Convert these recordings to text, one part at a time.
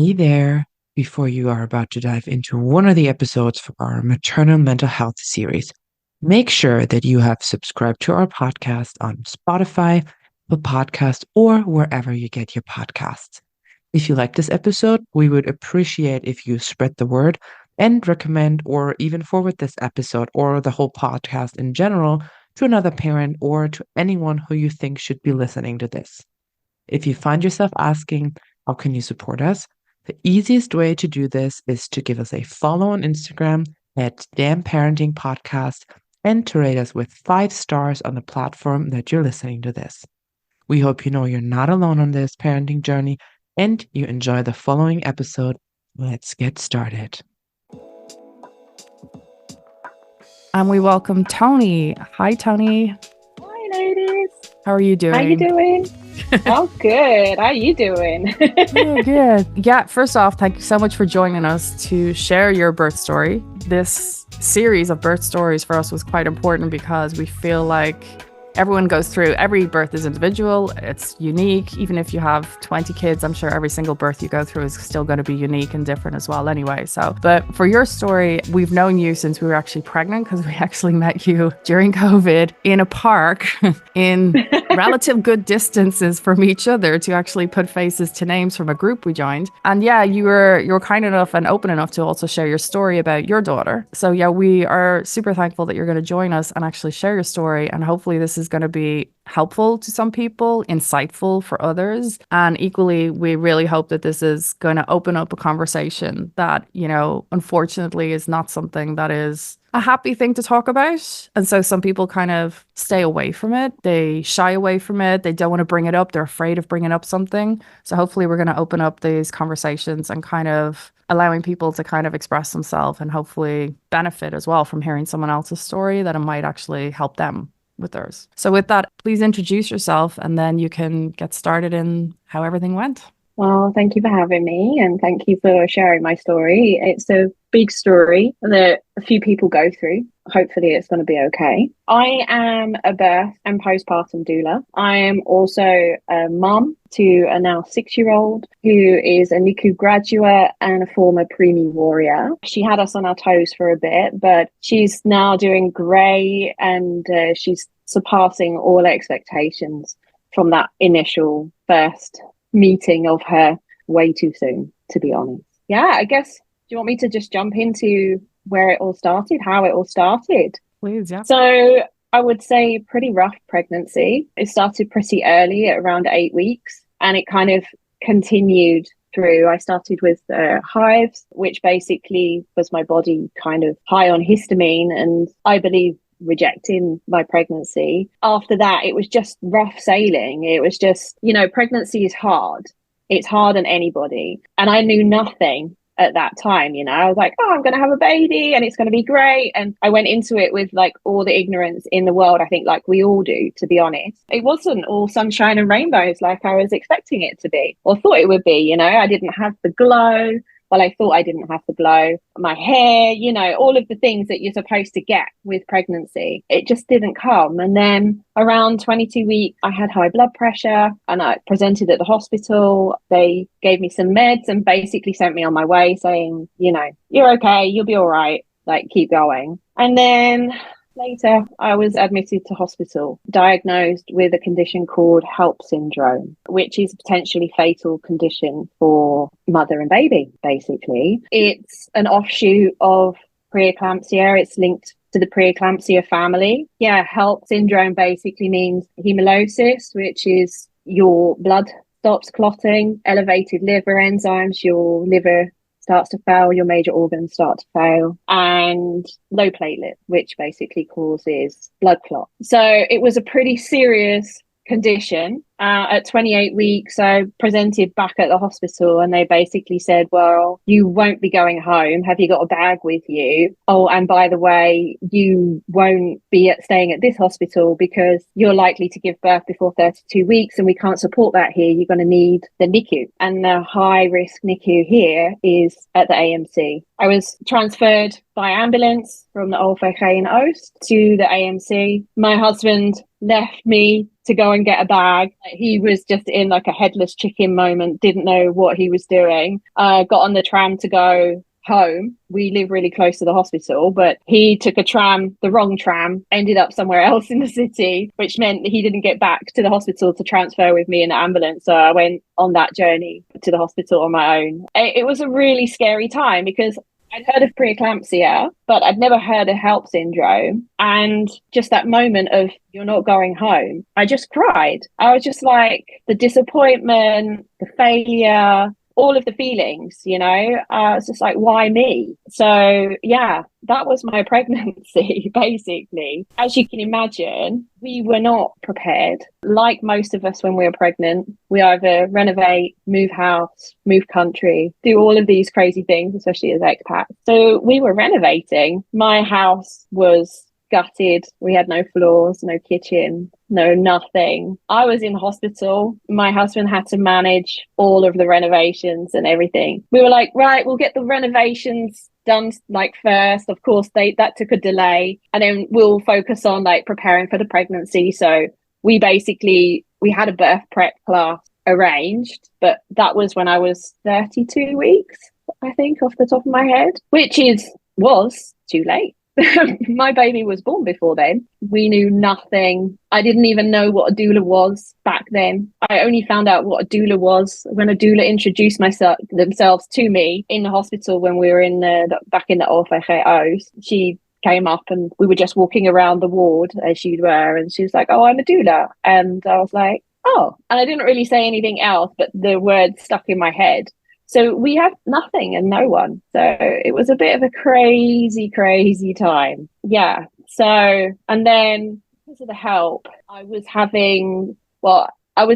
Hey there. Before you are about to dive into one of the episodes from our maternal mental health series, make sure that you have subscribed to our podcast on Spotify, the podcast, or wherever you get your podcasts. If you like this episode, we would appreciate if you spread the word and recommend or even forward this episode or the whole podcast in general to another parent or to anyone who you think should be listening to this. If you find yourself asking, how can you support us? The easiest way to do this is to give us a follow on Instagram at Damn Parenting Podcast and to rate us with 5 stars on the platform that you're listening to this. We hope you know you're not alone on this parenting journey and you enjoy the following episode. Let's get started. And we welcome Toni. Hi, Toni. Hi, ladies. How are you doing? How you doing? Oh, good. How you doing? Oh, good. Yeah, first off, thank you so much for joining us to share your birth story. This series of birth stories for us was quite important because we feel like everyone goes through, every birth is individual, it's unique. Even if you have 20 kids, I'm sure every single birth you go through is still going to be unique and different as well anyway. But for your story, we've known you since we were actually pregnant because we actually met you during COVID in a park in relative good distances from each other to actually put faces to names from a group we joined. And yeah, you were kind enough and open enough to also share your story about your daughter. So yeah, we are super thankful that you're going to join us and actually share your story. And hopefully this is going to be helpful to some people, insightful for others. And equally, we really hope that this is going to open up a conversation that, unfortunately is not something that is a happy thing to talk about. And so some people kind of stay away from it. They shy away from it. They don't want to bring it up. They're afraid of bringing up something. So hopefully we're going to open up these conversations and kind of allowing people to kind of express themselves and hopefully benefit as well from hearing someone else's story that it might actually help them with theirs. So with that, please introduce yourself and then you can get started in how everything went. Well, thank you for having me and thank you for sharing my story. It's a big story that a few people go through. Hopefully it's going to be okay. I am a birth and postpartum doula. I am also a mum to a now 6-year-old who is a NICU graduate and a former preemie warrior. She had us on our toes for a bit, but she's now doing great and she's surpassing all expectations from that initial first meeting of her way too soon, to be honest. Yeah, I guess, do you want me to just jump into where it all started, how it all started? Please, yeah. So I would say pretty rough pregnancy. It started pretty early at around 8 weeks and it kind of continued through. I started with hives, which basically was my body kind of high on histamine and I believe rejecting my pregnancy. After that, it was just rough sailing. It was just, pregnancy is hard. It's hard on anybody. And I knew nothing at that time, I was like, oh, I'm going to have a baby and it's going to be great. And I went into it with like all the ignorance in the world, I think like we all do, to be honest. It wasn't all sunshine and rainbows like I was expecting it to be or thought it would be, I didn't have the glow. Well, I thought I didn't have to blow my hair, all of the things that you're supposed to get with pregnancy. It just didn't come. And then around 22 weeks, I had high blood pressure and I presented at the hospital. They gave me some meds and basically sent me on my way saying, you're okay, you'll be all right, like keep going. And then later, I was admitted to hospital, diagnosed with a condition called HELP syndrome, which is a potentially fatal condition for mother and baby, basically. It's an offshoot of preeclampsia. It's linked to the preeclampsia family. Yeah, HELP syndrome basically means hemolysis, which is your blood stops clotting, elevated liver enzymes, your liver starts to fail, your major organs start to fail, and low platelet, which basically causes blood clot. So it was a pretty serious condition. At 28 weeks, I presented back at the hospital and they basically said, well, you won't be going home. Have you got a bag with you? Oh, and by the way, you won't be staying at this hospital because you're likely to give birth before 32 weeks and we can't support that here. You're going to need the NICU. And the high risk NICU here is at the AMC. I was transferred by ambulance from the Old in Oost to the AMC. My husband left me to go and get a bag. He was just in like a headless chicken moment, didn't know what he was doing. Got on the tram to go home. We live really close to the hospital, but he took a tram, the wrong tram, ended up somewhere else in the city, which meant that he didn't get back to the hospital to transfer with me in the ambulance. So I went on that journey to the hospital on my own. It was a really scary time because I'd heard of preeclampsia, but I'd never heard of HELLP syndrome. And just that moment of you're not going home, I just cried. I was just like, the disappointment, the failure, all of the feelings, you know, it's just like, why me? So yeah, that was my pregnancy, basically. As you can imagine, we were not prepared. Like most of us when we were pregnant, we either renovate, move house, move country, do all of these crazy things, especially as expats. So we were renovating. My house was gutted. We had no floors, no kitchen, no nothing. I was in hospital. My husband had to manage all of the renovations and everything. We were like, right, we'll get the renovations done like first. Of course, that took a delay, and then we'll focus on like preparing for the pregnancy. So we had a birth prep class arranged, but that was when I was 32 weeks, I think, off the top of my head, which was too late. My baby was born before then. We knew nothing. I didn't even know what a doula was back then. I only found out what a doula was when a doula introduced themselves to me in the hospital when we were back in the OFHOs. She came up and we were just walking around the ward as you were, and she was like, "Oh, I'm a doula." And I was like, "Oh," and I didn't really say anything else, but the words stuck in my head. So we had nothing and no one. So it was a bit of a crazy, crazy time. Yeah. So, and then because of the HELLP, I was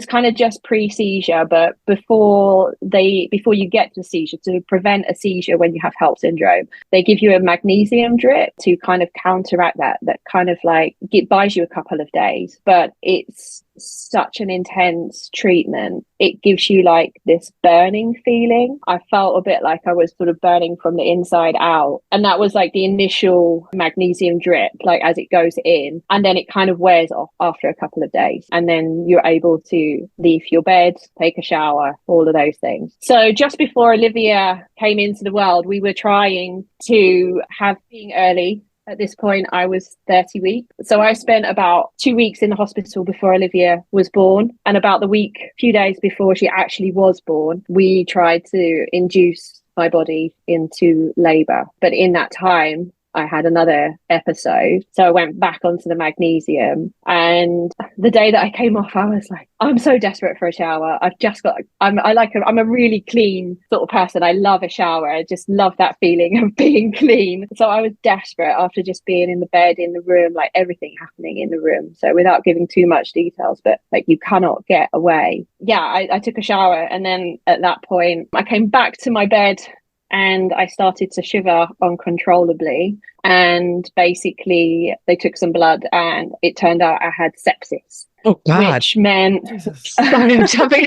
kind of just pre-seizure, but before you get to seizure, to prevent a seizure when you have HELLP syndrome, they give you a magnesium drip to kind of counteract that kind of like, it buys you a couple of days, but it's such an intense treatment. It gives you like this burning feeling. I felt a bit like I was sort of burning from the inside out. And that was like the initial magnesium drip, like as it goes in, and then it kind of wears off after a couple of days. And then you're able to leave your bed, take a shower, all of those things. So just before Olivia came into the world, we were trying to have being early. At this point, I was 30 weeks. So I spent about 2 weeks in the hospital before Olivia was born. And about few days before she actually was born, we tried to induce my body into labor. But in that time, I had another episode. So I went back onto the magnesium. And the day that I came off, I was like, I'm so desperate for a shower. I'm a really clean sort of person. I love a shower. I just love that feeling of being clean. So I was desperate after just being in the bed, in the room, like everything happening in the room. So without giving too much details, but like you cannot get away. Yeah, I took a shower. And then at that point, I came back to my bed and I started to shiver uncontrollably. And basically, they took some blood and it turned out I had sepsis. Oh, God. Which meant... Sorry, I'm jumping.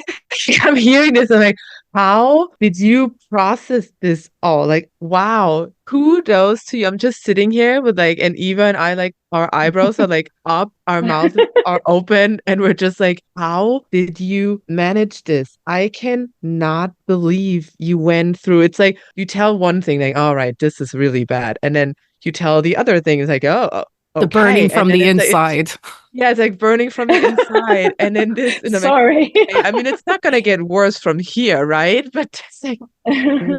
I'm hearing this. I'm like, how did you process this all? Like, wow, kudos to you. I'm just sitting here with like, and Eva and I, like, our eyebrows are like up, our mouths are open, and we're just like, how did you manage this? I cannot believe you went through. It's like you tell one thing, like, all right, this is really bad. And then you tell the other thing, it's like, oh, okay. The burning from the inside. Yeah, it's like burning from the inside. And then this, and I'm Sorry. like, okay, I mean, it's not gonna get worse from here, right? But it's like,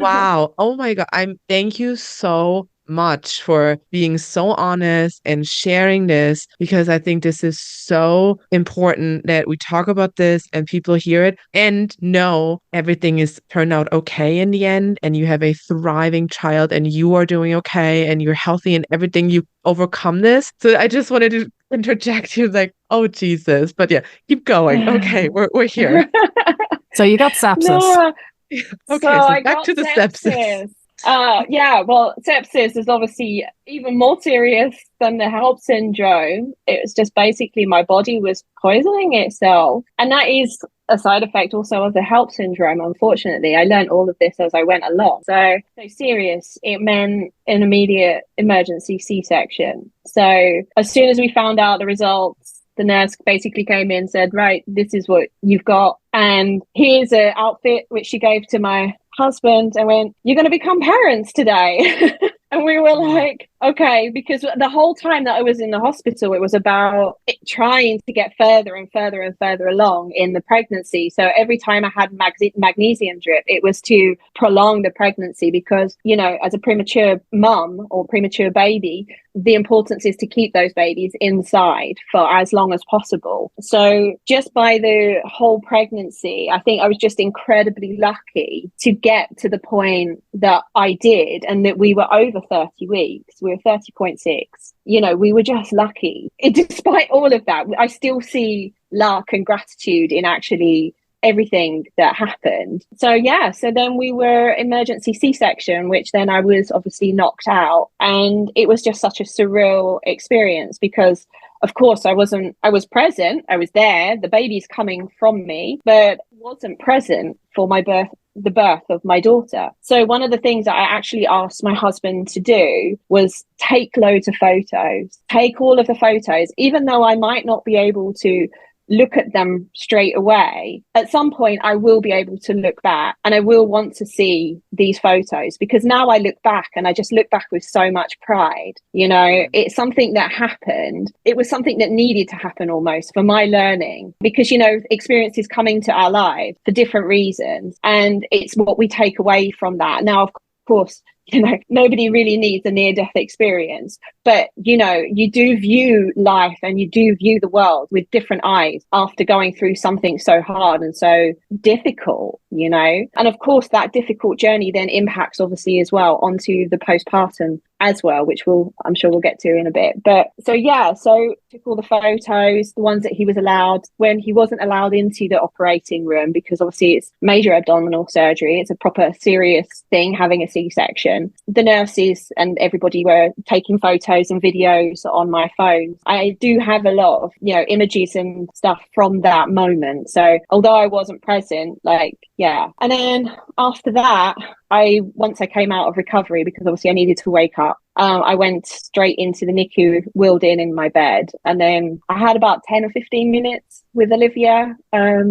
wow. Oh my God. Thank you so much for being so honest and sharing this, because I think this is so important that we talk about this and people hear it and know everything is turned out okay in the end, and you have a thriving child and you are doing okay and you're healthy and everything, you overcome this. So I just wanted to interject you, like, oh Jesus. But yeah, keep going. Okay, we're here. So you got sepsis. No. Okay, so back to the sepsis. Yeah, well, sepsis is obviously even more serious than the HELLP syndrome. It was just basically my body was poisoning itself. And that is a side effect also of the HELLP syndrome, unfortunately. I learned all of this as I went along. So serious, it meant an immediate emergency C-section. So as soon as we found out the results, The nurse basically came in and said, right, this is what you've got. And here's an outfit which she gave to my husband and went, you're going to become parents today. And we were like, okay, because the whole time that I was in the hospital, it was about trying to get further and further and further along in the pregnancy. So every time I had magnesium drip, it was to prolong the pregnancy because, you know, as a premature mum or premature baby, the importance is to keep those babies inside for as long as possible. So just by the whole pregnancy, I think I was just incredibly lucky to get to the point that I did, and that we were over 30 weeks. We were 30.6. You know, we were just lucky. Despite all of that, I still see luck and gratitude in actually everything that happened. So yeah, so then we were emergency C-section, which then I was obviously knocked out, and it was just such a surreal experience because of course I was present, I was there, the baby's coming from me, but wasn't present for the birth of my daughter. So one of the things that I actually asked my husband to do was take loads of photos, take all of the photos, even though I might not be able to look at them straight away. At some point I will be able to look back and I will want to see these photos, because now I look back and I just look back with so much pride. You know, it's something that happened. It was something that needed to happen almost for my learning, because, you know, experiences come into our lives for different reasons, and it's what we take away from that. Now, of course, you know, nobody really needs a near-death experience, but, you know, you do view life and you do view the world with different eyes after going through something so hard and so difficult, you know. And of course, that difficult journey then impacts obviously as well onto the postpartum as well, which I'm sure we'll get to in a bit. But so yeah, so took all the photos, the ones that he was allowed, when he wasn't allowed into the operating room, because obviously it's major abdominal surgery, it's a proper serious thing having a C-section. The nurses and everybody were taking photos and videos on my phone. I do have a lot of, you know, images and stuff from that moment. So although I wasn't present, like, yeah. And then after that, once I came out of recovery, because obviously I needed to wake up, I went straight into the NICU, wheeled in my bed, and then I had about 10 or 15 minutes with Olivia.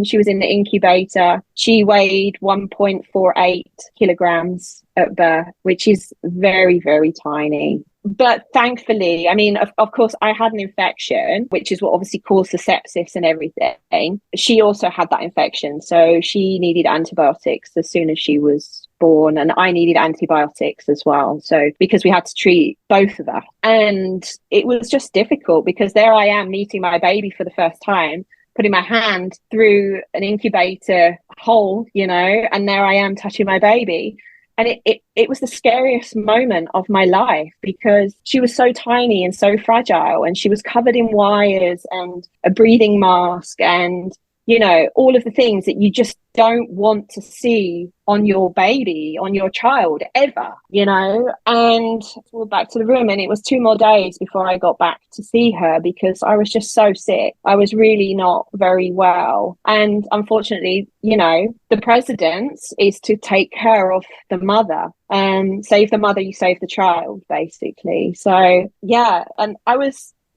She was in the incubator. She weighed 1.48 kilograms at birth, which is very, very tiny. But thankfully, I mean, of course, I had an infection, which is what obviously caused the sepsis and everything. She also had that infection. So she needed antibiotics as soon as she was born, and I needed antibiotics as well. So because we had to treat both of us. And it was just difficult because there I am meeting my baby for the first time, putting my hand through an incubator hole, you know, and there I am touching my baby. And it was the scariest moment of my life because she was so tiny and so fragile, and she was covered in wires and a breathing mask and, you know, all of the things that you just don't want to see on your baby, on your child ever, you know. And we're back to the room, and it was 2 more days before I got back to see her because I was just so sick. I was really not very well. And unfortunately, you know, the precedence is to take care of the mother. Save the mother, you save the child, basically. So yeah, and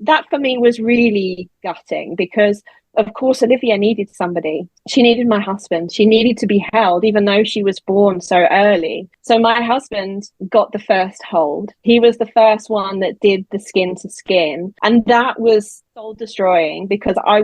that for me was really gutting because of course, Olivia needed somebody. She needed my husband. She needed to be held, even though she was born so early. So my husband got the first hold. He was the first one that did the skin to skin. And that was soul destroying because I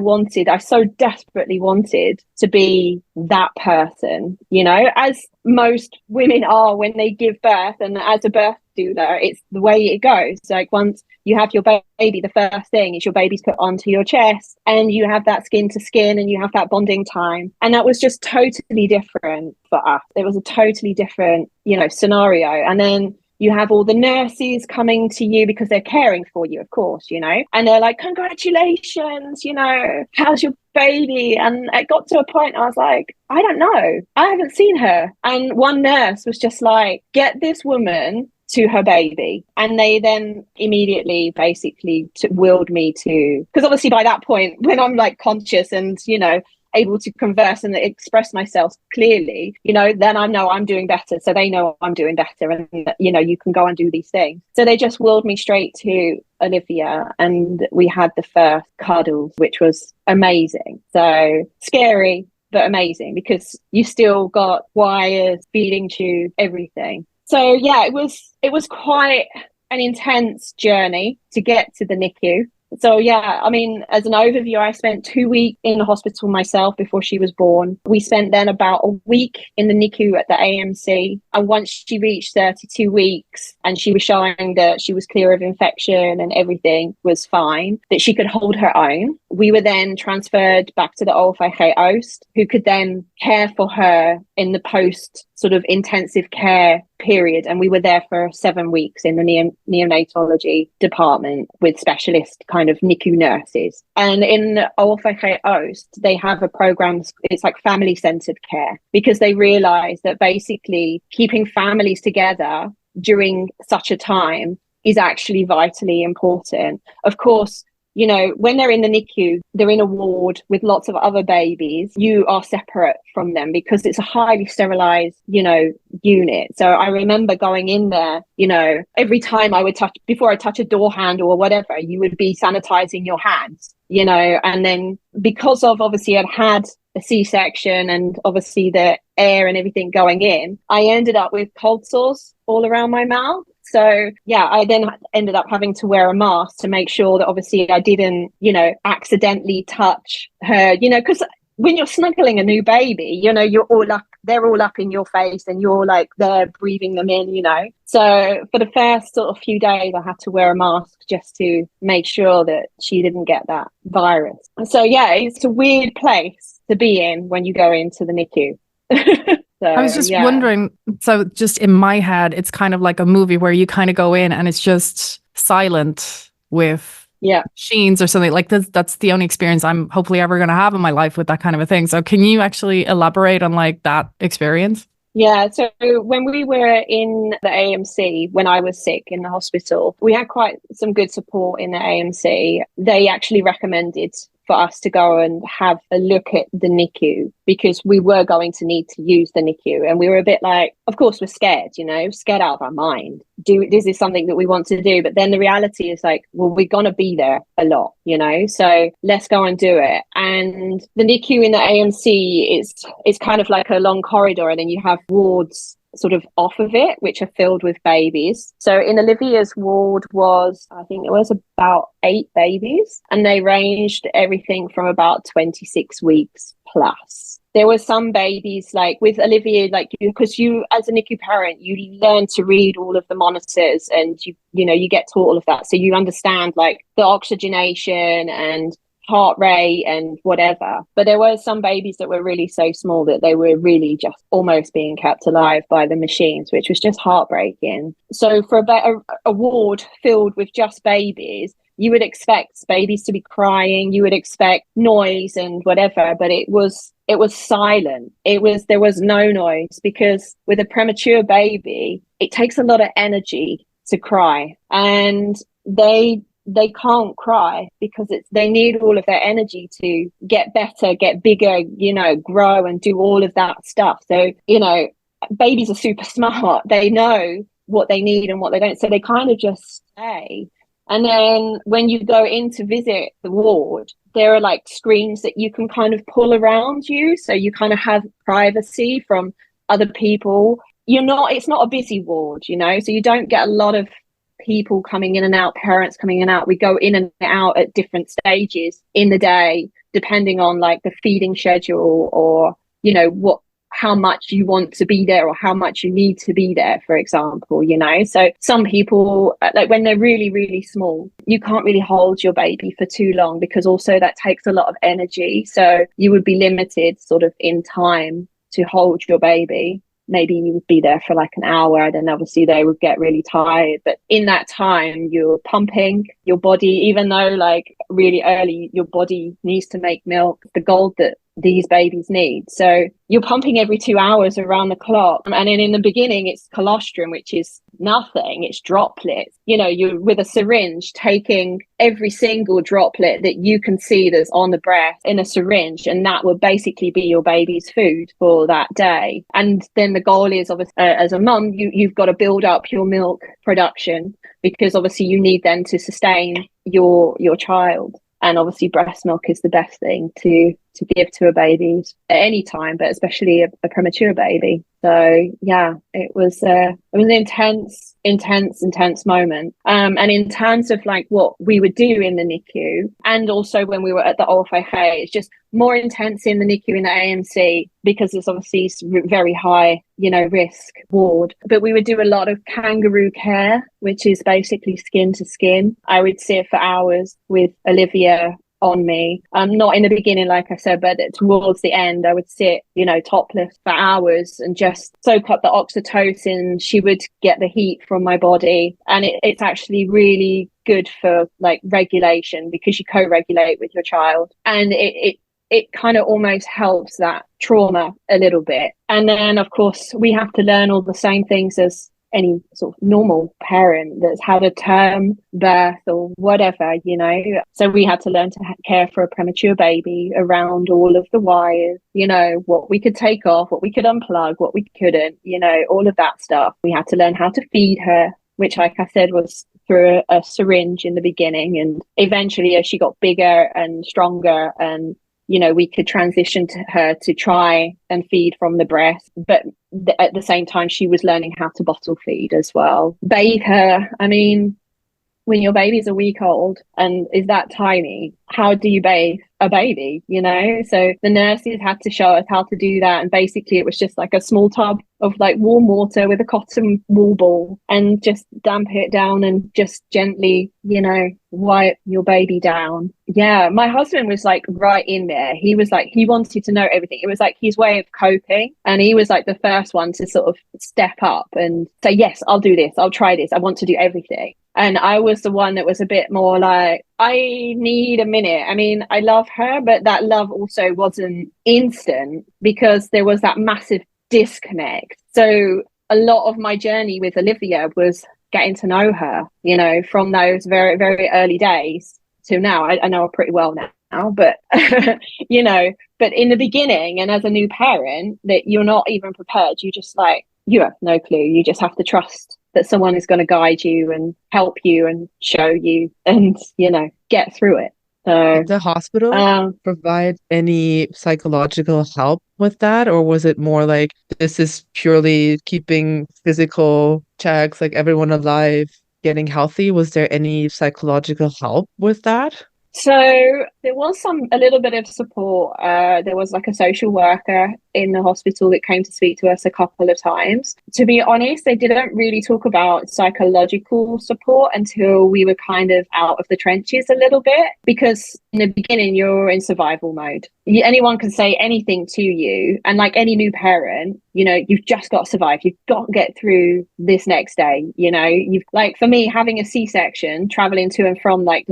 so desperately wanted to be that person, you know, as most women are when they give birth. And as a birth doula, it's the way it goes. Like once you have your baby, the first thing is your baby's put onto your chest and you have that skin to skin and you have that bonding time. And that was just totally different for us. It was a totally different, you know, scenario. And then you have all the nurses coming to you because they're caring for you, of course, you know, and they're like, congratulations, you know, how's your baby? And it got to a point I was like, I don't know. I haven't seen her. And one nurse was just like, get this woman to her baby. And they then immediately basically wheeled me to, because obviously by that point when I'm like conscious and, you know, able to converse and express myself clearly, then I know I'm doing better. So they know I'm doing better, and you can go and do these things. So they just wheeled me straight to Olivia, and we had the first cuddles, which was amazing. So scary, but amazing, because you still got wires, feeding tube, everything. So yeah, it was quite an intense journey to get to the NICU. So yeah, I mean, as an overview, I spent 2 weeks in the hospital myself before she was born. We spent then about a week in the NICU at the AMC. And once she reached 32 weeks and she was showing that she was clear of infection and everything was fine, that she could hold her own, we were then transferred back to the OFH Oost, who could then care for her in the post sort of intensive care period. And we were there for 7 weeks in the neonatology department with specialist kind of NICU nurses. And in OFH Oost, they have a program, it's like family-centered care, because they realize that basically keeping families together during such a time is actually vitally important. Of course, when they're in the NICU, they're in a ward with lots of other babies. You are separate from them because it's a highly sterilized, unit. So I remember going in there, every time I would before I touch a door handle or whatever, you would be sanitizing your hands, and then because of obviously I'd had a C-section and obviously the air and everything going in, I ended up with cold sores all around my mouth. So yeah, I then ended up having to wear a mask to make sure that obviously I didn't, accidentally touch her, because when you're snuggling a new baby, you're all up, they're all up in your face and you're like there breathing them in, So for the first sort of few days, I had to wear a mask just to make sure that she didn't get that virus. So yeah, it's a weird place to be in when you go into the NICU. So, I was just wondering, so just in my head, it's kind of like a movie where you kind of go in and it's just silent with machines or something like this. That's the only experience I'm hopefully ever going to have in my life with that kind of a thing. So can you actually elaborate on like that experience? Yeah, so when we were in the AMC, when I was sick in the hospital, we had quite some good support in the AMC. They actually recommended for us to go and have a look at the NICU because we were going to need to use the NICU. And we were a bit like, of course, we're scared, scared out of our mind. This is something that we want to do. But then the reality is like, well, we're going to be there a lot, so let's go and do it. And the NICU in the AMC is kind of like a long corridor, and then you have wards sort of off of it, which are filled with babies. So in Olivia's ward I think it was about 8 babies, and they ranged everything from about 26 weeks plus. There were some babies like with Olivia, like because you as a NICU parent, you learn to read all of the monitors and you get taught all of that. So you understand like the oxygenation and heart rate and whatever. But there were some babies that were really so small that they were really just almost being kept alive by the machines, which was just heartbreaking. So for a ward filled with just babies, you would expect babies to be crying, you would expect noise and whatever, but it was silent. There was no noise, because with a premature baby, it takes a lot of energy to cry, and they can't cry because they need all of their energy to get better, get bigger, grow and do all of that stuff. So, babies are super smart. They know what they need and what they don't. So they kind of just stay. And then when you go in to visit the ward, there are like screens that you can kind of pull around you. So you kind of have privacy from other people. It's not a busy ward, so you don't get a lot of people coming in and out, parents coming in and out. We go in and out at different stages in the day, depending on like the feeding schedule or, how much you want to be there or how much you need to be there, for example, So some people, like when they're really, really small, you can't really hold your baby for too long because also that takes a lot of energy. So you would be limited sort of in time to hold your baby. Maybe you would be there for like an hour, then obviously they would get really tired. But in that time, you're pumping your body, even though like really early, your body needs to make milk. The goal that these babies need. So you're pumping every 2 hours around the clock. And then in the beginning, it's colostrum, which is nothing. It's droplets. You know, you're with a syringe taking every single droplet that you can see that's on the breast in a syringe. And that will basically be your baby's food for that day. And then the goal is, obviously, as a mum, you've got to build up your milk production, because obviously you need them to sustain your child. And obviously breast milk is the best thing to give to a baby at any time, but especially a premature baby. So yeah, it was an intense moment. And in terms of like what we would do in the NICU, and also when we were at the OFAH, it's just more intense in the NICU in the AMC, because it's obviously very high, you know, risk ward. But we would do a lot of kangaroo care, which is basically skin to skin. I would sit for hours with Olivia on me. Not in the beginning, like I said, but towards the end, I would sit, you know, topless for hours and just soak up the oxytocin. She would get the heat from my body. And it's actually really good for like regulation, because you co-regulate with your child. And it kind of almost helps that trauma a little bit. And then, of course, we have to learn all the same things as any sort of normal parent that's had a term birth or whatever, you know. So we had to learn to care for a premature baby around all of the wires, you know, what we could take off, what we could unplug, what we couldn't, you know, all of that stuff. We had to learn how to feed her, which, like I said, was through a syringe in the beginning. And eventually, as she got bigger and stronger, and you know, we could transition to her to try and feed from the breast, but at the same time, she was learning how to bottle feed as well. Bathe her. I mean, when your baby's a week old and is that tiny, how do you bathe a baby, you know? So the nurses had to show us how to do that. And basically it was just like a small tub of like warm water with a cotton wool ball, and just damp it down and just gently, you know, wipe your baby down. Yeah, my husband was like right in there. He was like, he wanted to know everything. It was like his way of coping. And he was like the first one to sort of step up and say, yes, I'll do this. I'll try this. I want to do everything. And I was the one that was a bit more like, I need a minute. I mean, I love her, but that love also wasn't instant, because there was that massive disconnect. So a lot of my journey with Olivia was getting to know her, you know, from those very, very early days to now. I know her pretty well now, but, you know, but in the beginning, and as a new parent, that you're not even prepared. You just like, you have no clue. You just have to trust that someone is going to guide you and help you and show you and, you know, get through it. So did the hospital provide any psychological help with that? Or was it more like, this is purely keeping physical checks, like everyone alive, getting healthy? Was there any psychological help with that? So there was a little bit of support. There was like a social worker in the hospital that came to speak to us a couple of times. To be honest, they didn't really talk about psychological support until we were kind of out of the trenches a little bit, because in the beginning, you're in survival mode. Anyone can say anything to you. And like any new parent, you know, you've just got to survive. You've got to get through this next day. You know, you've like, for me, having a C-section, traveling to and from like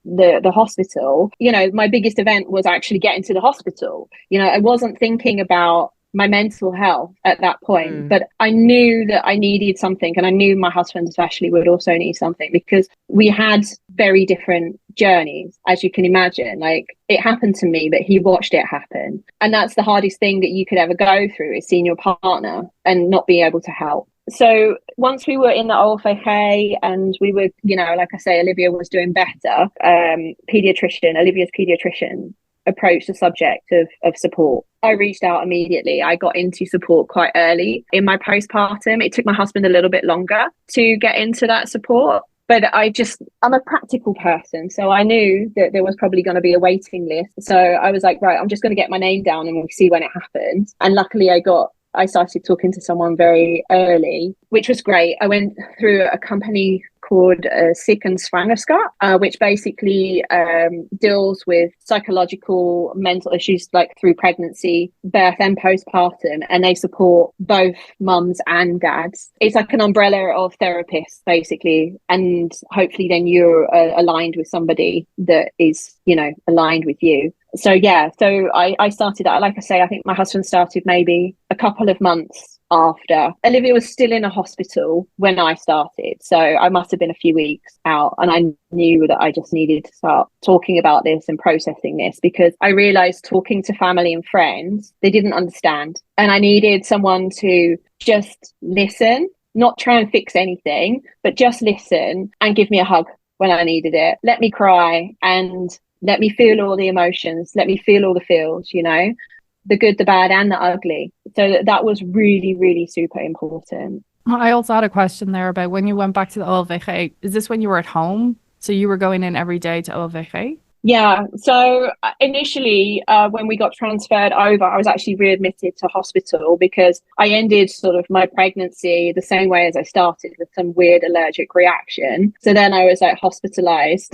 the hospital, you know, my biggest event was actually getting to the hospital. You know, I wasn't thinking about my mental health at that point, but I knew that I needed something, and I knew my husband especially would also need something, because we had very different journeys, as you can imagine. Like, it happened to me, but he watched it happen, and that's the hardest thing that you could ever go through, is seeing your partner and not be able to help. So once we were in the OFAH and we were, you know, like I say, Olivia was doing better, Olivia's pediatrician approached the subject of support. I reached out immediately. I got into support quite early in my postpartum. It took my husband a little bit longer to get into that support. But I'm a practical person. So I knew that there was probably going to be a waiting list. So I was like, right, I'm just going to get my name down and we'll see when it happens. And luckily I started talking to someone very early, which was great. I went through a company called Sick and Svangerskap, which basically deals with psychological, mental issues like through pregnancy, birth and postpartum, and they support both mums and dads. It's like an umbrella of therapists basically, and hopefully then you're aligned with somebody that is, you know, aligned with you. So yeah, so I started that. Like I say, I think my husband started maybe a couple of months after. Olivia was still in a hospital when I started, so I must have been a few weeks out, and I knew that I just needed to start talking about this and processing this, because I realized talking to family and friends, they didn't understand, and I needed someone to just listen, not try and fix anything, but just listen and give me a hug when I needed it, let me cry, and let me feel all the emotions, let me feel all the feels, you know, the good, the bad, and the ugly. So that was really, really super important. I also had a question there about when you went back to the OLVG. Is this when you were at home? So you were going in every day to OLVG? Yeah, so initially when we got transferred over, I was actually readmitted to hospital because I ended sort of my pregnancy the same way as I started, with some weird allergic reaction. So then I was like hospitalized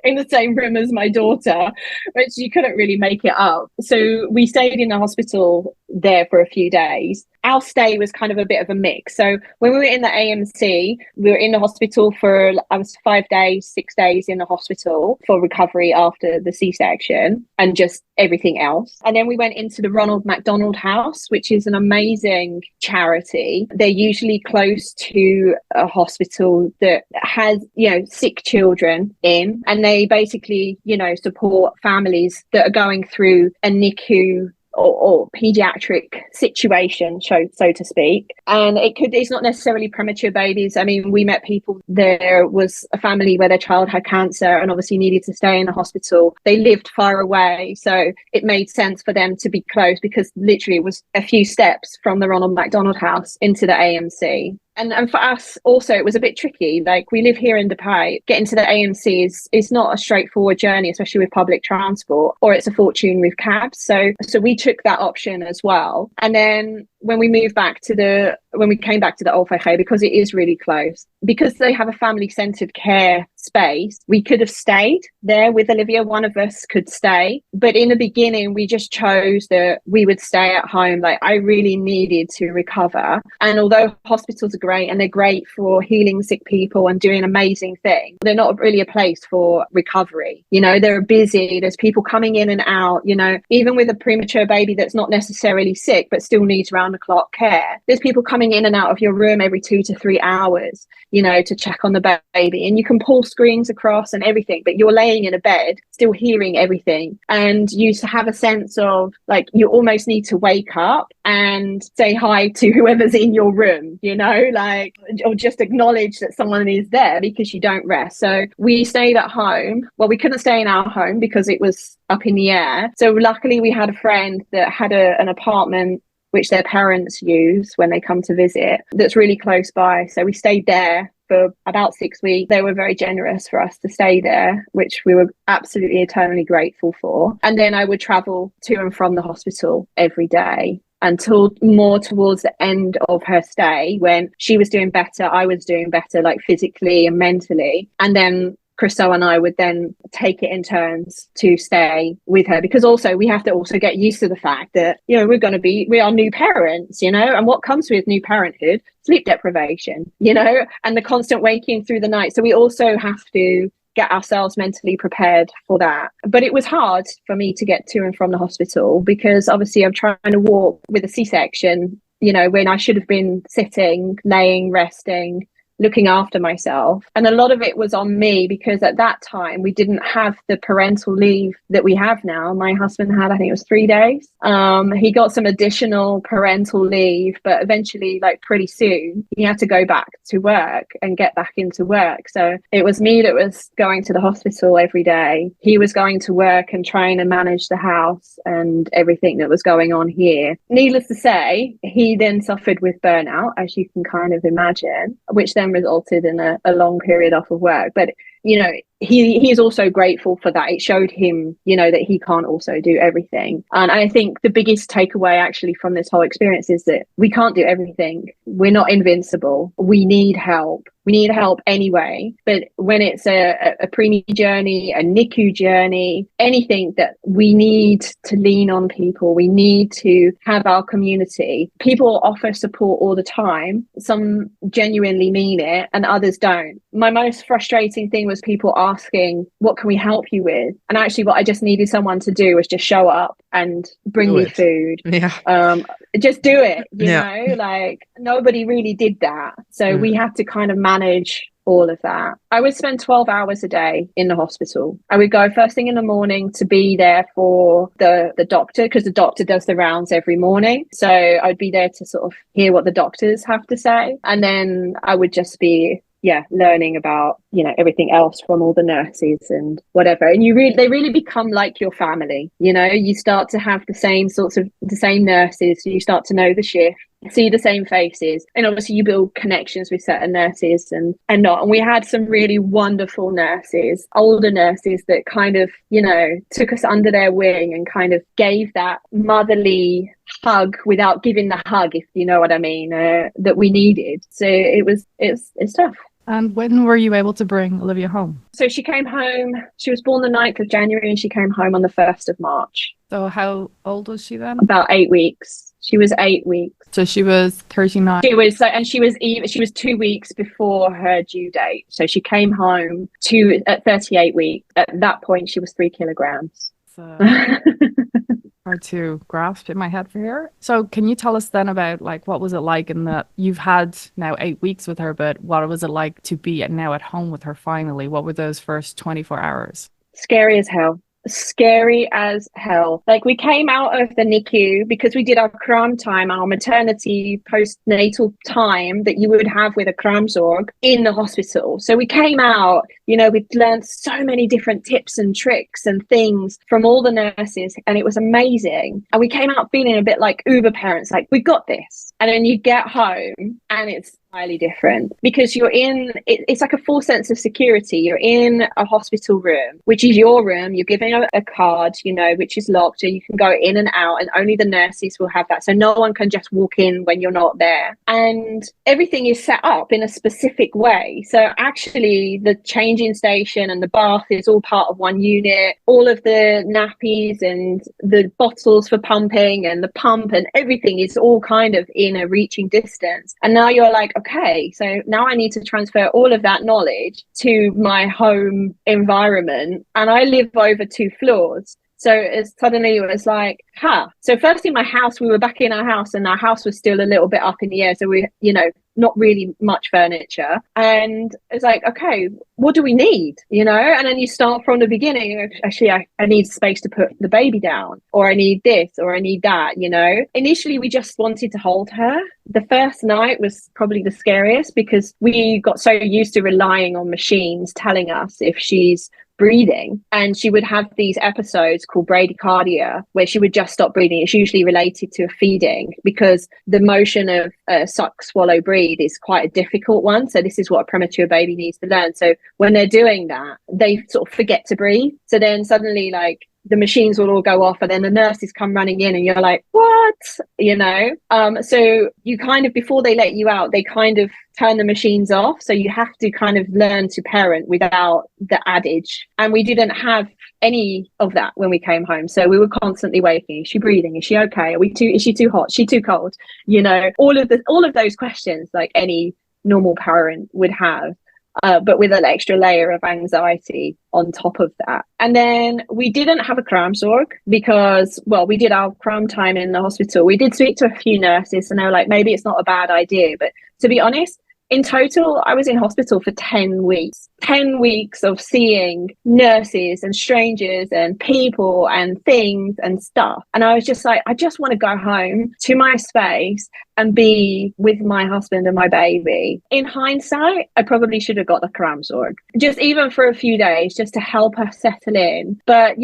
in the same room as my daughter, which you couldn't really make it up. So we stayed in the hospital there for a few days. Our stay was kind of a bit of a mix. So when we were in the AMC, we were in the hospital for, I was 5 days, 6 days in the hospital for recovery after the C-section and just everything else. And then we went into the Ronald McDonald House, which is an amazing charity. They're usually close to a hospital that has, you know, sick children in, and they basically, you know, support families that are going through a NICU or pediatric situation, so to speak. And it's not necessarily premature babies. I mean, we met people, there was a family where their child had cancer and obviously needed to stay in the hospital. They lived far away, so it made sense for them to be close, because literally it was a few steps from the Ronald McDonald House into the AMC. And for us also, it was a bit tricky. Like, we live here in Dubai. Getting to the AMC is not a straightforward journey, especially with public transport, or it's a fortune with cabs. So we took that option as well. And then when we came back to the OLVG, because it is really close, because they have a family-centered care space, we could have stayed there with Olivia. One of us could stay. But in the beginning, we just chose that we would stay at home. Like, I really needed to recover. And although hospitals are great and they're great for healing sick people and doing amazing things, they're not really a place for recovery. You know, they're busy. There's people coming in and out, you know, even with a premature baby that's not necessarily sick, but still needs round the clock care. There's people coming in and out of your room every 2 to 3 hours, you know, to check on the baby, and you can pull screens across and everything, but you're laying in a bed still hearing everything, and you have a sense of like you almost need to wake up and say hi to whoever's in your room, you know, like, or just acknowledge that someone is there, because you don't rest. So we stayed at home. Well, we couldn't stay in our home because it was up in the air. So luckily we had a friend that had an apartment which their parents use when they come to visit, that's really close by. So we stayed there for about 6 weeks. They were very generous for us to stay there, which we were absolutely eternally grateful for. And then I would travel to and from the hospital every day until more towards the end of her stay, when she was doing better, I was doing better, like physically and mentally. And then Christo and I would then take it in turns to stay with her, because also we have to also get used to the fact that, you know, we are new parents, you know, and what comes with new parenthood, sleep deprivation, you know, and the constant waking through the night. So we also have to get ourselves mentally prepared for that. But it was hard for me to get to and from the hospital, because obviously I'm trying to walk with a C-section, you know, when I should have been sitting, laying, resting, looking after myself. And a lot of it was on me, because at that time we didn't have the parental leave that we have now. My husband had, I think it was 3 days. He got some additional parental leave, but eventually, like pretty soon, he had to go back to work and get back into work. So it was me that was going to the hospital every day. He was going to work and trying to manage the house and everything that was going on here. Needless to say, he then suffered with burnout, as you can kind of imagine, which then resulted in a long period off of work. But, you know, he is also grateful for that. It showed him, that he can't also do everything. And I think the biggest takeaway actually from this whole experience is that we can't do everything. We're not invincible. We need help. We need help anyway. But when it's a preemie journey, a NICU journey, anything that we need to lean on people, we need to have our community. People offer support all the time. Some genuinely mean it and others don't. My most frustrating thing was people asking, what can we help you with? And actually what I just needed someone to do was just show up and bring me food. Yeah. Just do it, Yeah. like nobody really did that. So we had to kind of manage all of that. I would spend 12 hours a day in the hospital. I would go first thing in the morning to be there for the doctor, because the doctor does the rounds every morning. So I'd be there to sort of hear what the doctors have to say. And then I would just be learning about, everything else from all the nurses and whatever. And they really become like your family. You start to have the same nurses. You start to know the shift, see the same faces, and obviously you build connections with certain nurses and not. And we had some really wonderful nurses, older nurses that kind of, took us under their wing and kind of gave that motherly hug without giving the hug, if you know what I mean, that we needed. So it's tough. And when were you able to bring Olivia home? So she came home, she was born the 9th of January and she came home on the 1st of March. So how old was she then? About 8 weeks. She was 8 weeks. So she was 39. She was 2 weeks before her due date. So she came home at 38 weeks. At that point, she was 3 kilograms. So hard to grasp in my head for her. So can you tell us then about what was it like in that you've had now 8 weeks with her, but what was it like to be now at home with her finally? What were those first 24 hours? Scary as hell. Scary as hell. We came out of the NICU because we did our cram time, our maternity postnatal time that you would have with a cramzorg in the hospital. So we came out, we'd learned so many different tips and tricks and things from all the nurses, and it was amazing. And we came out feeling a bit like Uber parents, we got this. And then you get home and it's entirely different because it's like a full sense of security. You're in a hospital room, which is your room. You're given a card, which is locked, so you can go in and out, and only the nurses will have that. So no one can just walk in when you're not there. And everything is set up in a specific way. So actually the changing station and the bath is all part of one unit. All of the nappies and the bottles for pumping and the pump and everything is all kind of in a reaching distance. And now you're like, okay, so now I need to transfer all of that knowledge to my home environment. And I live over 2 floors. So it was like, So first in my house, we were back in our house and our house was still a little bit up in the air. So we, not really much furniture. And it's like, okay, what do we need? And then you start from the beginning. Actually, I need space to put the baby down, or I need this, or I need that, Initially, we just wanted to hold her. The first night was probably the scariest because we got so used to relying on machines telling us if she's breathing, and she would have these episodes called bradycardia where she would just stop breathing. It's usually related to a feeding because the motion of suck, swallow, breathe is quite a difficult one. So this is what a premature baby needs to learn. So when they're doing that, they sort of forget to breathe. So then suddenly the machines will all go off and then the nurses come running in and you're like, what? So you kind of, before they let you out, they kind of turn the machines off. So you have to kind of learn to parent without the adage. And we didn't have any of that when we came home. So we were constantly waking. Is she breathing? Is she okay? Is she too hot? Is she too cold? All of those questions like any normal parent would have. But with an extra layer of anxiety on top of that. And then we didn't have a cramzorg because, we did our cram time in the hospital. We did speak to a few nurses and they were like, maybe it's not a bad idea. But to be honest, in total, I was in hospital for 10 weeks. 10 weeks of seeing nurses and strangers and people and things and stuff. And I was just like, I just want to go home to my space and be with my husband and my baby. In hindsight, I probably should have got the cramzorg, just even for a few days, just to help her settle in. But,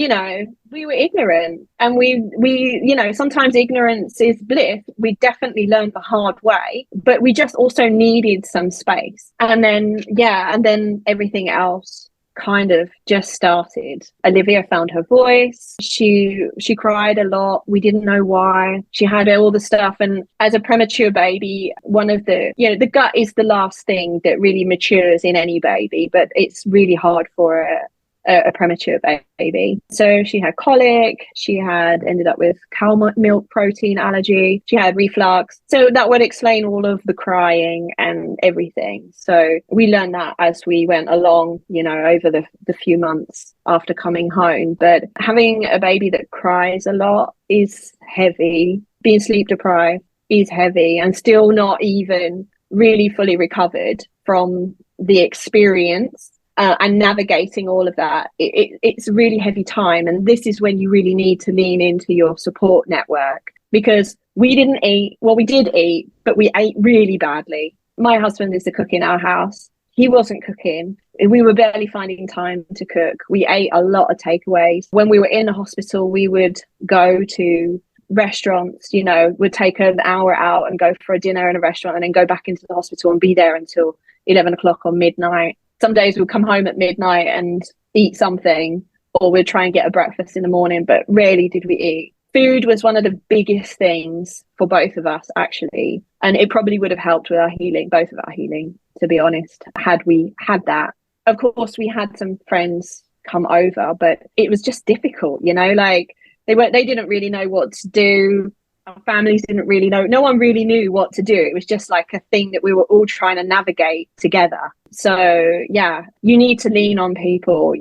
we were ignorant, and we sometimes ignorance is bliss. We definitely learned the hard way, but we just also needed some space. And then everything else kind of just started. Olivia found her voice. She cried a lot. We didn't know why. She had all the stuff. And as a premature baby, one of the, the gut is the last thing that really matures in any baby, but it's really hard for a premature baby. So she had colic, she had ended up with cow milk protein allergy, she had reflux. So that would explain all of the crying and everything. So we learned that as we went along, over the few months after coming home. But having a baby that cries a lot is heavy. Being sleep deprived is heavy, and still not even really fully recovered from the experience. And navigating all of that, it's a really heavy time. And this is when you really need to lean into your support network, because we didn't eat. Well, we did eat, but we ate really badly. My husband is the cook in our house. He wasn't cooking. We were barely finding time to cook. We ate a lot of takeaways. When we were in a hospital, we would go to restaurants, would take an hour out and go for a dinner in a restaurant and then go back into the hospital and be there until 11 o'clock or midnight. Some days we'd come home at midnight and eat something, or we'd try and get a breakfast in the morning, but rarely did we eat. Food was one of the biggest things for both of us, actually. And it probably would have helped with our healing, both of our healing, to be honest, had we had that. Of course, we had some friends come over, but it was just difficult, like they didn't really know what to do. Our families didn't really know. No one really knew what to do. It was just like a thing that we were all trying to navigate together. So yeah, you need to lean on people.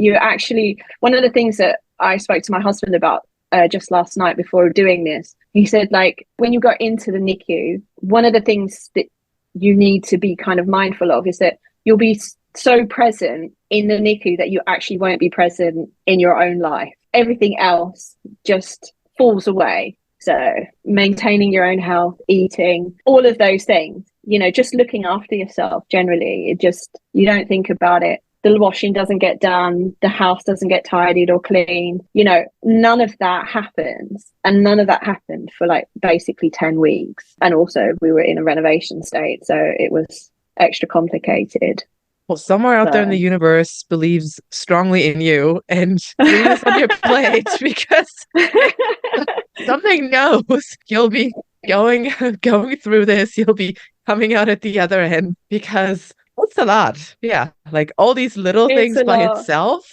One of the things that I spoke to my husband about just last night before doing this, he said, like, when you go into the NICU, one of the things that you need to be kind of mindful of is that you'll be so present in the NICU that you actually won't be present in your own life. Everything else just falls away. So maintaining your own health, eating, all of those things, just looking after yourself generally, you don't think about it. The washing doesn't get done. The house doesn't get tidied or cleaned. None of that happens. And none of that happened for like basically 10 weeks. And also we were in a renovation state. So it was extra complicated. Well, somewhere out there in the universe believes strongly in you and threw this on your plate because something knows you'll be going through this. You'll be coming out at the other end, because it's a lot. Yeah. Like all these little things by itself.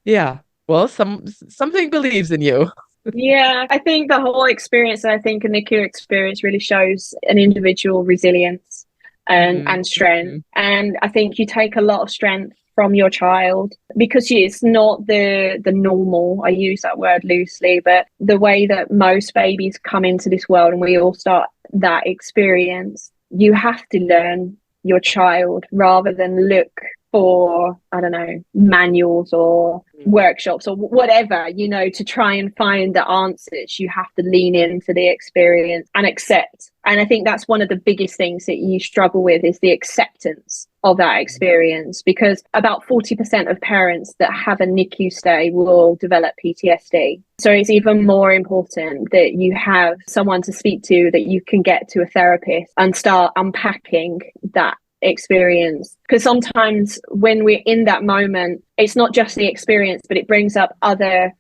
Yeah. Well, something believes in you. Yeah. I think the whole experience, I think a NICU experience really shows an individual resilience and strength. And I think you take a lot of strength from your child, because it's not the normal, I use that word loosely, but the way that most babies come into this world and we all start that experience, you have to learn your child rather than look for, I don't know, manuals or workshops or whatever, to try and find the answers. You have to lean into the experience and accept. And I think that's one of the biggest things that you struggle with, is the acceptance of that experience, because about 40% of parents that have a NICU stay will develop PTSD. So it's even more important that you have someone to speak to, that you can get to a therapist and start unpacking that experience. Because sometimes when we're in that moment, it's not just the experience, but it brings up other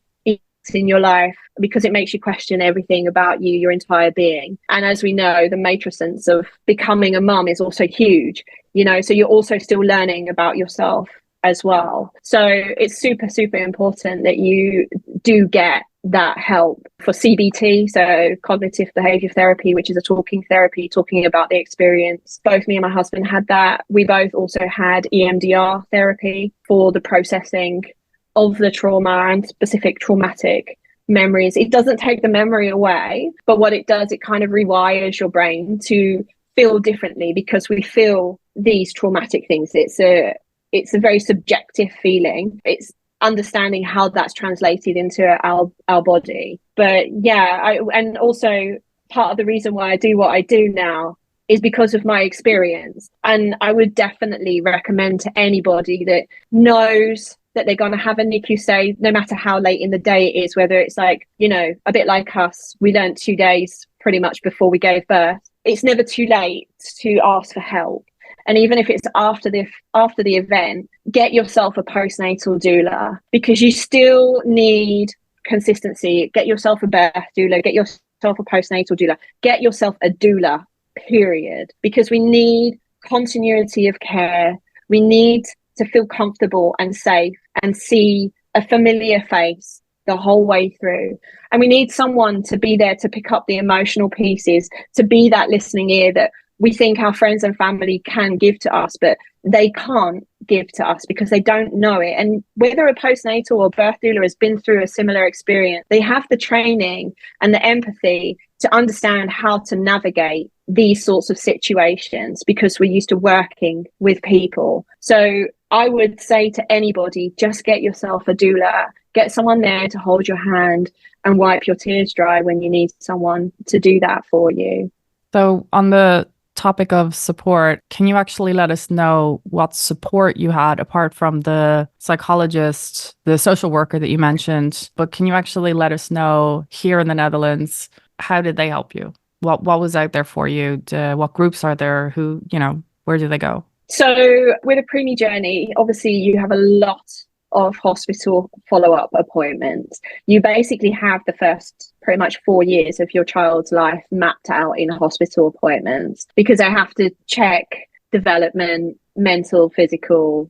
in your life, because it makes you question everything about you, your entire being. And as we know, the matrixence of becoming a mum is also huge, so you're also still learning about yourself as well. So it's super, super important that you do get that help for CBT, so cognitive behavior therapy, which is a talking therapy, talking about the experience. Both me and my husband had that. We both also had EMDR therapy for the processing of the trauma and specific traumatic memories. It doesn't take the memory away, but what it does, it kind of rewires your brain to feel differently, because we feel these traumatic things. It's a very subjective feeling. It's understanding how that's translated into our body. But yeah, and also part of the reason why I do what I do now is because of my experience. And I would definitely recommend to anybody that knows that they're going to have a NICU stay, no matter how late in the day it is, whether it's like, a bit like us, we learned 2 days pretty much before we gave birth. It's never too late to ask for help. And even if it's after the event, get yourself a postnatal doula, because you still need consistency. Get yourself a birth doula, get yourself a postnatal doula, get yourself a doula, period, because we need continuity of care. We need to feel comfortable and safe and see a familiar face the whole way through. And we need someone to be there to pick up the emotional pieces, to be that listening ear that we think our friends and family can give to us, but they can't give to us because they don't know it. And whether a postnatal or birth doula has been through a similar experience, they have the training and the empathy to understand how to navigate these sorts of situations, because we're used to working with people. So I would say to anybody, just get yourself a doula, get someone there to hold your hand and wipe your tears dry when you need someone to do that for you. So on the topic of support, can you actually let us know what support you had apart from the psychologist, the social worker that you mentioned? But can you actually let us know here in the Netherlands, how did they help you? What was out there for you? What groups are there? Who, where do they go? So with a preemie journey, obviously you have a lot of hospital follow-up appointments. You basically have the first pretty much 4 years of your child's life mapped out in hospital appointments, because I have to check development, mental, physical,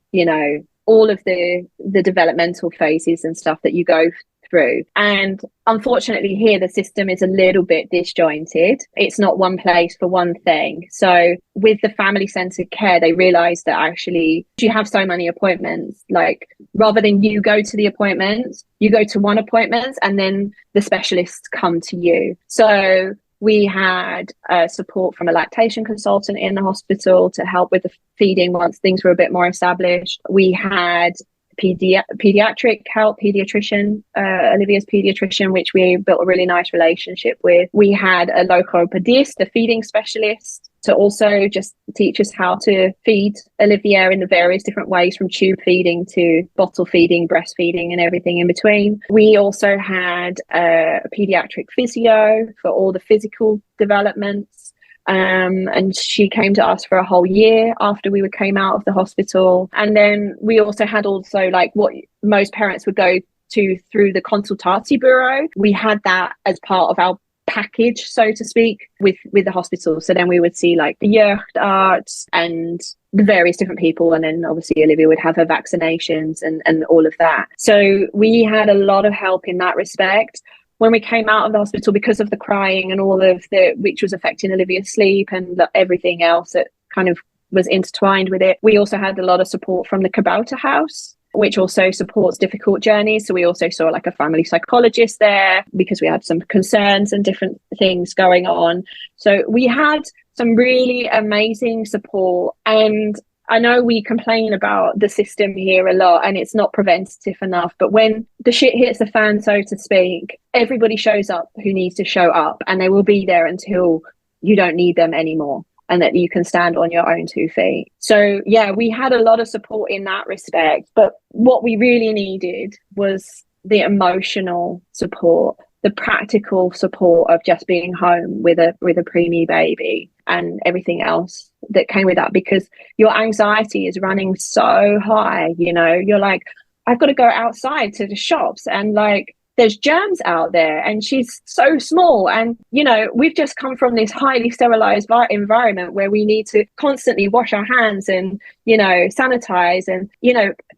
all of the developmental phases and stuff that you go through. And unfortunately here the system is a little bit disjointed. It's not one place for one thing. So with the family-centered care, they realized that actually you have so many appointments, like rather than you go to the appointments, you go to one appointment and then the specialists come to you. So we had support from a lactation consultant in the hospital to help with the feeding once things were a bit more established. We had pediatric help, Olivia's pediatrician, which we built a really nice relationship with. We had a logopedist, a feeding specialist, to also just teach us how to feed Olivia in the various different ways, from tube feeding to bottle feeding, breastfeeding, and everything in between. We also had a pediatric physio for all the physical developments. And she came to us for a whole year after we came out of the hospital. And then we also had like what most parents would go to through the consultatie bureau. We had that as part of our package, so to speak, with the hospital. So then we would see like the jeugdarts and the various different people, and then obviously Olivia would have her vaccinations and all of that. So we had a lot of help in that respect. When we came out of the hospital, because of the crying and all of which was affecting Olivia's sleep and everything else that kind of was intertwined with it, we also had a lot of support from the Kabouter House, which also supports difficult journeys. So we also saw like a family psychologist there because we had some concerns and different things going on. So we had some really amazing support. And I know we complain about the system here a lot and it's not preventative enough, but when the shit hits the fan, so to speak, everybody shows up who needs to show up, and they will be there until you don't need them anymore and that you can stand on your own 2 feet. So yeah, we had a lot of support in that respect, but what we really needed was the emotional support, the practical support of just being home with a preemie baby and everything else that came with that, because your anxiety is running so high. You're like, I've got to go outside to the shops and like there's germs out there and she's so small, and we've just come from this highly sterilized environment where we need to constantly wash our hands and sanitize, and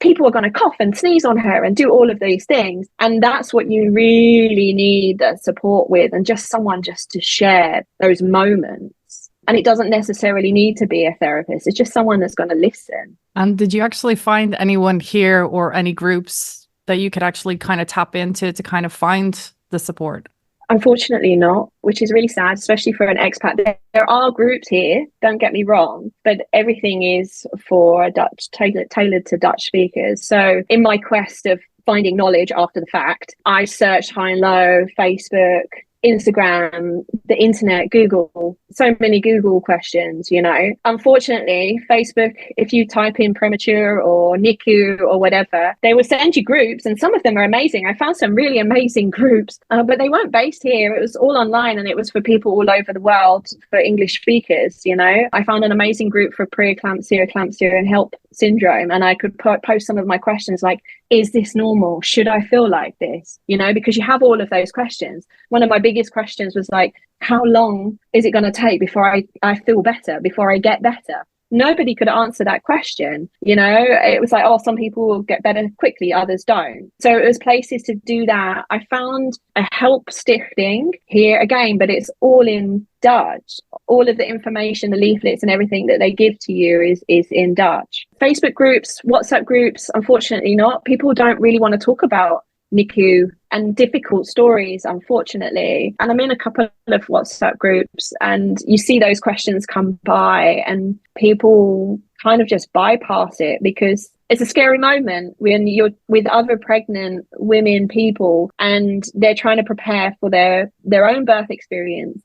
people are going to cough and sneeze on her and do all of these things. And that's what you really need the support with, and just someone just to share those moments. And it doesn't necessarily need to be a therapist, it's just someone that's going to listen. And did you actually find anyone here or any groups that you could actually kind of tap into to kind of find the support? Unfortunately not, which is really sad, especially for an expat. There are groups here, don't get me wrong, but everything is for Dutch, tailored to Dutch speakers. So in my quest of finding knowledge after the fact, I searched high and low, Facebook, Instagram, the internet, Google, so many Google questions, you know. Unfortunately, Facebook, if you type in Premature or NICU or whatever, they will send you groups, and some of them are amazing. I found some really amazing groups, but they weren't based here. It was all online, and it was for people all over the world, for English speakers, you know. I found an amazing group for preeclampsia, eclampsia, and HELP syndrome, and I could post some of my questions like, is this normal? Should I feel like this? You know, because you have all of those questions. One of my biggest questions was like, how long is it going to take before I feel better, before I get better? Nobody could answer that question. You know, it was like, oh, some people will get better quickly, others don't. So it was places to do that. I found a help stichting here again, but it's all in Dutch. All of the information, the leaflets and everything that they give to you is in Dutch. Facebook groups, WhatsApp groups, unfortunately not. People don't really want to talk about NICU and difficult stories, unfortunately. And I'm in a couple of WhatsApp groups, and you see those questions come by, and people kind of just bypass it because it's a scary moment when you're with other pregnant women, people, and they're trying to prepare for their own birth experience.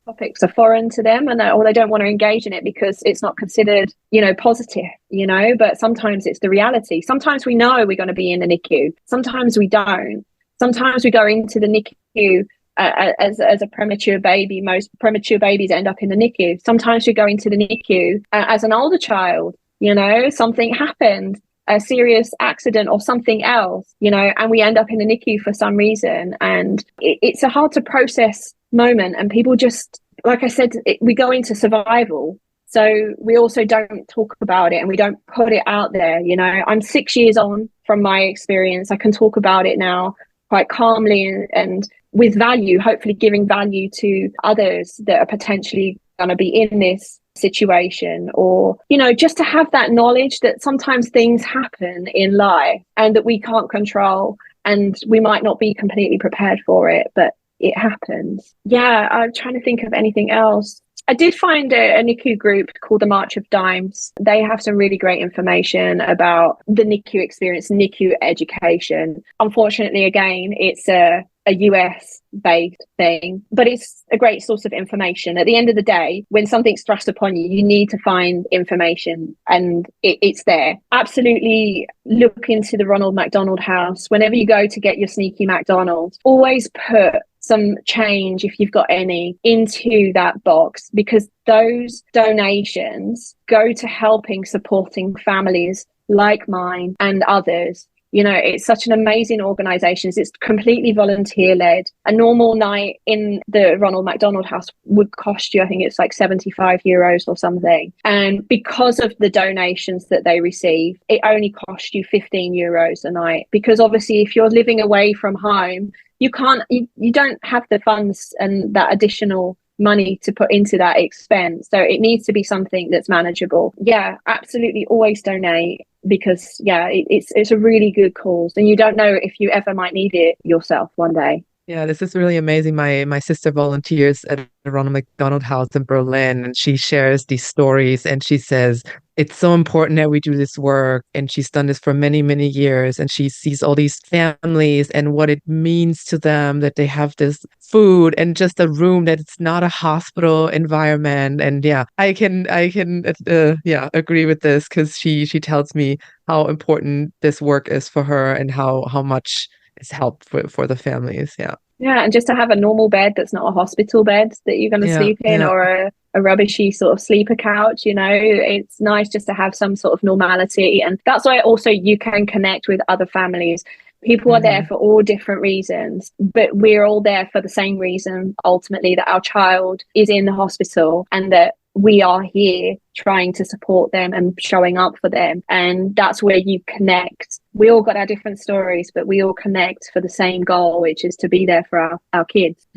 Topics are foreign to them, or they don't want to engage in it because it's not considered, you know, positive, you know. But sometimes it's the reality. Sometimes we know we're going to be in the NICU. Sometimes we don't. Sometimes we go into the NICU as a premature baby. Most premature babies end up in the NICU. Sometimes we go into the NICU as an older child. You know, something happened, a serious accident or something else, you know, and we end up in the NICU for some reason. And it's a hard to process moment, and people just, like I said, we go into survival, so we also don't talk about it and we don't put it out there. You know, I'm 6 years on from my experience. I can talk about it now quite calmly and with value, hopefully giving value to others that are potentially going to be in this situation, or, you know, just to have that knowledge that sometimes things happen in life and that we can't control, and we might not be completely prepared for it, but it happens. Yeah, I'm trying to think of anything else. I did find a NICU group called the March of Dimes. They have some really great information about the NICU experience, NICU education. Unfortunately, again, it's a US based thing, but it's a great source of information. At the end of the day, when something's thrust upon you, you need to find information, and it's there. Absolutely look into the Ronald McDonald House. Whenever you go to get your sneaky McDonald's, always put some change, if you've got any, into that box, because those donations go to helping supporting families like mine and others. You know, it's such an amazing organisation. It's completely volunteer-led. A normal night in the Ronald McDonald House would cost you, I think it's like €75 or something. And because of the donations that they receive, it only costs you €15 a night. Because obviously, if you're living away from home, you don't have the funds and that additional money to put into that expense. So it needs to be something that's manageable. Yeah, absolutely always donate, because it's a really good cause, and you don't know if you ever might need it yourself one day. Yeah, this is really amazing. My sister volunteers at the Ronald McDonald House in Berlin, and she shares these stories, and she says it's so important that we do this work. And she's done this for many, many years, and she sees all these families and what it means to them that they have this food and just a room, that it's not a hospital environment. And yeah, I can agree with this, because she tells me how important this work is for her and how much it's helped for the families. Yeah, and just to have a normal bed that's not a hospital bed that you're going to sleep in, or a rubbishy sort of sleeper couch, you know, it's nice just to have some sort of normality. And that's why also you can connect with other families. People are there for all different reasons, but we're all there for the same reason, ultimately, that our child is in the hospital and that we are here trying to support them and showing up for them. And that's where you connect. We all got our different stories, but we all connect for the same goal, which is to be there for our kids.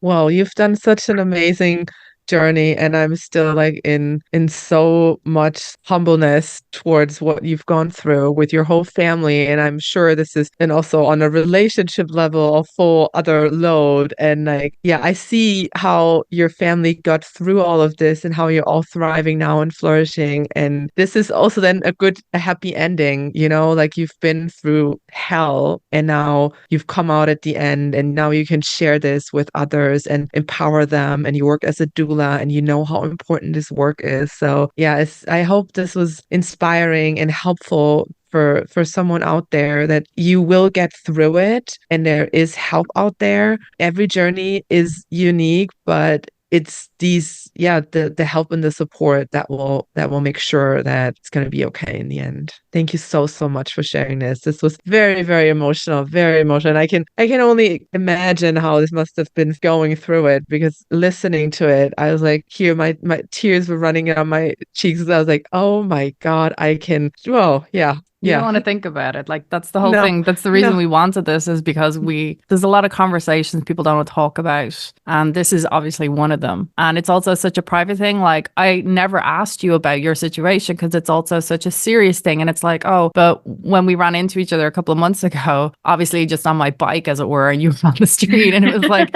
Well, you've done such an amazing journey, and I'm still like in so much humbleness towards what you've gone through with your whole family. And I'm sure this is, and also on a relationship level, a full other load. And like, yeah, I see how your family got through all of this and how you're all thriving now and flourishing. And this is also then a happy ending, you know, like you've been through hell and now you've come out at the end, and now you can share this with others and empower them. And you work as a doula and you know how important this work is. So yeah, I hope this was inspiring and helpful for someone out there, that you will get through it and there is help out there. Every journey is unique, but it's the help and the support that will make sure that it's going to be okay in the end. Thank you so much for sharing this. This was very, very emotional, very emotional. And I can only imagine how this must have been going through it, because listening to it, I was like, here, my tears were running down my cheeks. I was like, oh my God, yeah. You Yeah. don't want to think about it. Like, that's the whole No, thing. That's the reason no. we wanted this, is because there's a lot of conversations people don't want to talk about. And this is obviously one of them. And it's also such a private thing. Like, I never asked you about your situation because it's also such a serious thing. And it's like, oh, but when we ran into each other a couple of months ago, obviously just on my bike, as it were, and you were on the street, and it was like,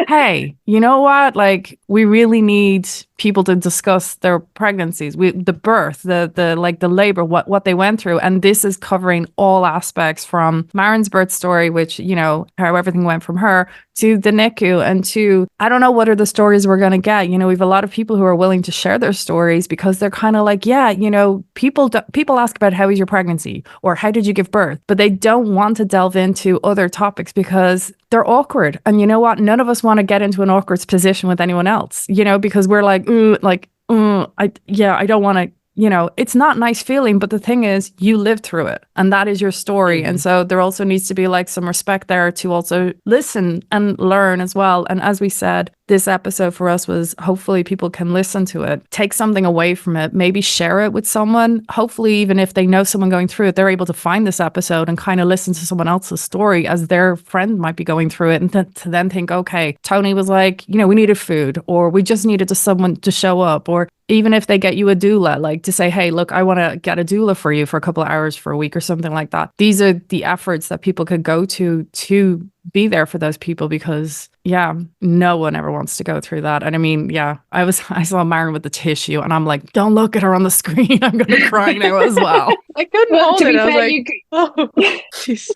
hey, you know what? Like, we really need people to discuss their pregnancies, the birth, the labor, what they went through. And this is covering all aspects, from Maren's birth story, which, you know, how everything went from her, to the NICU, and to, I don't know what are the stories we're going to get. You know, we have a lot of people who are willing to share their stories because they're kind of like, yeah, you know, people ask about how was your pregnancy or how did you give birth, but they don't want to delve into other topics because they're awkward. And you know what? None of us want to get into an awkward position with anyone else, you know, because we're like, I don't want to, you know, it's not a nice feeling, but the thing is, you lived through it and that is your story. Mm-hmm. And so there also needs to be like some respect there to also listen and learn as well. And as we said, this episode for us was, hopefully people can listen to it, take something away from it, maybe share it with someone. Hopefully, even if they know someone going through it, they're able to find this episode and kind of listen to someone else's story as their friend might be going through it, and to then think, okay, Toni was like, you know, we needed food, or we just needed someone to show up, or even if they get you a doula, like to say, hey, look, I want to get a doula for you for a couple of hours for a week or something like that. These are the efforts that people could go to be there for those people, because yeah, no one ever wants to go through that. And I mean, yeah, I saw Maren with the tissue and I'm like, don't look at her on the screen. I'm going to cry now as well. I couldn't hold to it. be I was fair, like, oh, jeez.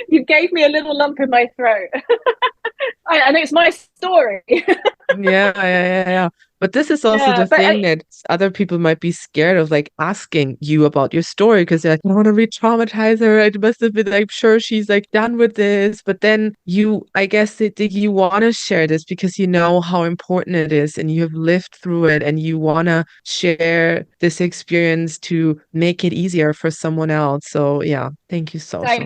you gave me a little lump in my throat. And it's my story. Yeah. But this is also the thing that other people might be scared of, like asking you about your story, because they're like, I don't want to re-traumatize her. It must have been like, sure, she's like done with this. But then I guess you want to share this because you know how important it is and you have lived through it and you want to share this experience to make it easier for someone else. So yeah, thank you so much.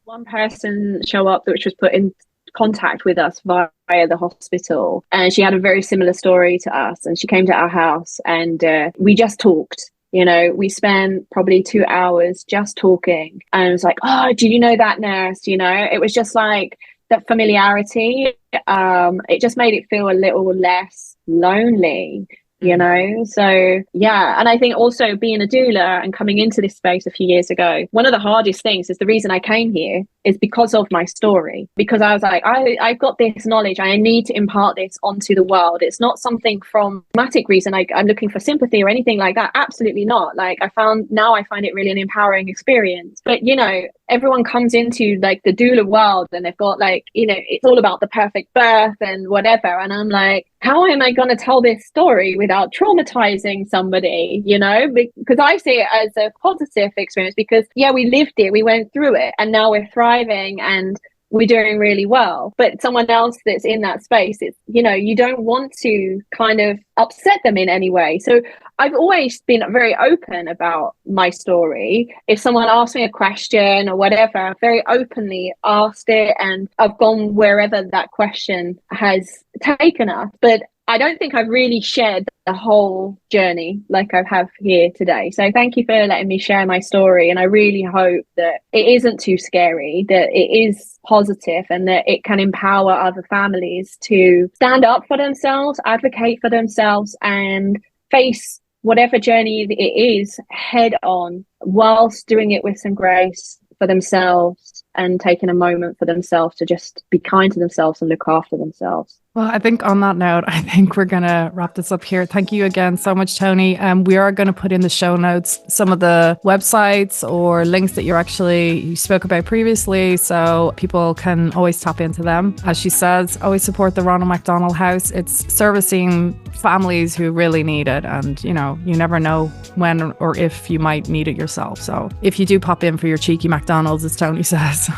One person show up which was put in contact with us via the hospital, and she had a very similar story to us, and she came to our house and we just talked. You know, we spent probably 2 hours just talking, and it was like, oh, do you know that nurse? You know, it was just like that familiarity. It just made it feel a little less lonely, you know? So yeah. And I think also being a doula and coming into this space a few years ago, one of the hardest things is the reason I came here is because of my story, because I was like, I've got this knowledge, I need to impart this onto the world. It's not something from dramatic reason, like I'm looking for sympathy or anything like that. Absolutely not. Like I find it really an empowering experience. But you know, everyone comes into like the doula world and they've got like, you know, it's all about the perfect birth and whatever, and I'm like, how am I going to tell this story without traumatizing somebody, you know? Because I see it as a positive experience, because yeah, we lived it, we went through it, and now we're thriving and we're doing really well. But someone else that's in that space, it's, you know, you don't want to kind of upset them in any way. So I've always been very open about my story. If someone asks me a question or whatever, I've very openly asked it, and I've gone wherever that question has taken us. But I don't think I've really shared the whole journey like I have here today. So thank you for letting me share my story. And I really hope that it isn't too scary, that it is positive, and that it can empower other families to stand up for themselves, advocate for themselves, and face whatever journey it is head on, whilst doing it with some grace for themselves and taking a moment for themselves to just be kind to themselves and look after themselves. Well, I think on that note, I think we're going to wrap this up here. Thank you again so much, Toni. We are going to put in the show notes some of the websites or links that you spoke about previously, so people can always tap into them. As she says, always support the Ronald McDonald House. It's servicing families who really need it. And, you never know when or if you might need it yourself. So if you do pop in for your cheeky McDonald's, as Toni says,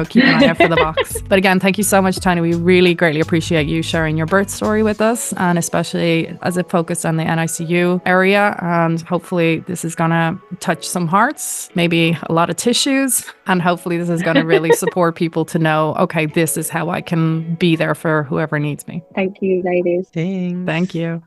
keep an eye out for the box. But again, thank you so much, Toni. We really greatly appreciate you sharing your birth story with us, and especially as it focused on the NICU area. And hopefully this is going to touch some hearts, maybe a lot of tissues. And hopefully this is going to really support people to know, okay, this is how I can be there for whoever needs me. Thank you, ladies. Thanks. Thank you.